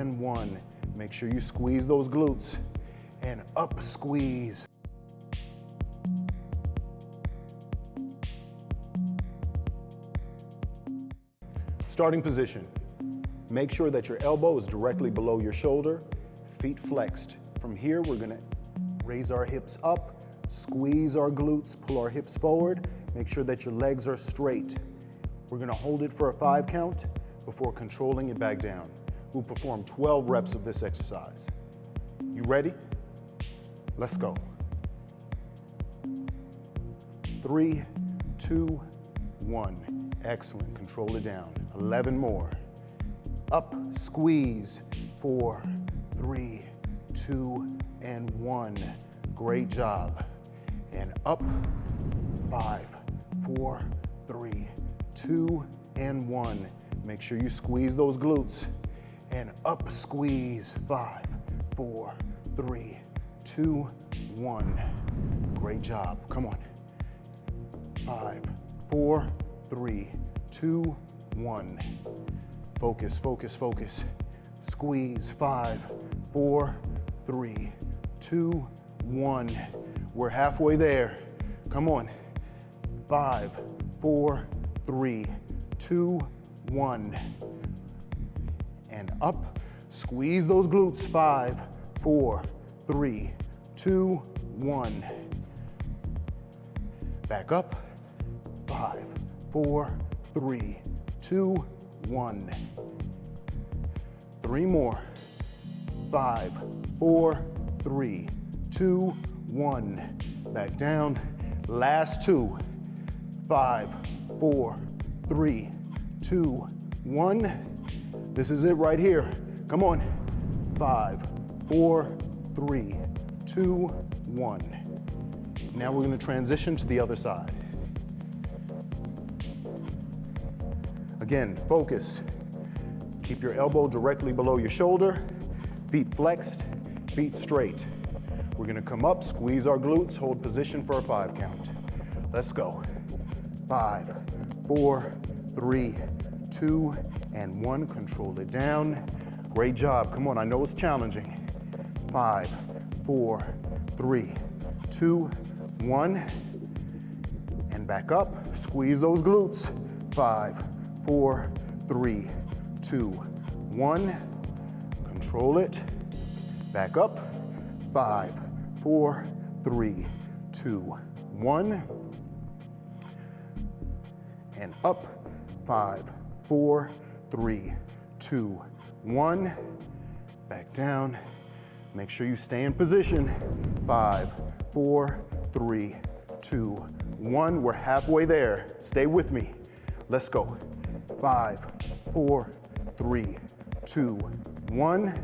and 1. Make sure you squeeze those glutes. And up, squeeze. Starting position. Make sure that your elbow is directly below your shoulder, feet flexed. From here, we're gonna raise our hips up, squeeze our glutes, pull our hips forward. Make sure that your legs are straight. We're gonna hold it for a 5 count before controlling it back down. We'll perform 12 reps of this exercise. You ready? Let's go. 3, 2, 1. Excellent, control it down. 11 more. Up, squeeze. 4, 3, 2, and 1. Great job. And up, 5, 4, 3, 2, and 1. Make sure you squeeze those glutes. And up, squeeze. 5, 4, 3, 2, 1. Great job. Come on. 5, 4, 3, 2, 1. Focus, focus, focus. Squeeze. 5, 4, 3, 2, 1. We're halfway there. Come on. 5, 4, 3, 2, 1. And up. Squeeze those glutes. 5, 4, 3, 2, 1. Back up. 5, 4, 3, 2, 1. 3 more. 5, 4, 3, 2, 1. Back down. Last 2. 5, 4, 3, 2, 1. This is it right here. Come on. 5, 4, 3, 2, 1. Now we're going to transition to the other side. Again, focus. Keep your elbow directly below your shoulder, feet flexed, feet straight. We're gonna come up, squeeze our glutes, hold position for a 5 count. Let's go. 5, 4, 3, 2, and 1. Control it down. Great job. Come on, I know it's challenging. 5, 4, 3, 2, 1. And back up. Squeeze those glutes. 5, 4, 3, 2, 1. Control it. Back up. 5, 4, 3, 2, 1. And up. 5, 4, 3, 2, 1. Back down. Make sure you stay in position. 5, 4, 3, 2, 1. We're halfway there. Stay with me. Let's go. 5, 4, 3, 2, 1.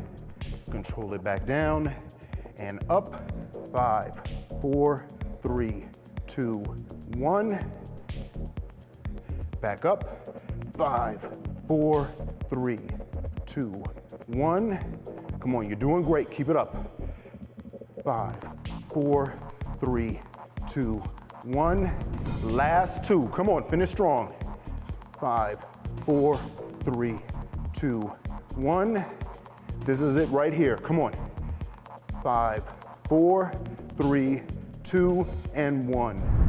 Control it back down and up. 5, 4, 3, 2, 1. Back up. 5, 4, 3, 2, 1. Come on, you're doing great. Keep it up. 5, 4, 3, 2, 1. Last 2. Come on, finish strong. 5, 4, 3, 2, 1. This is it right here. Come on. 5, 4, 3, 2, and 1.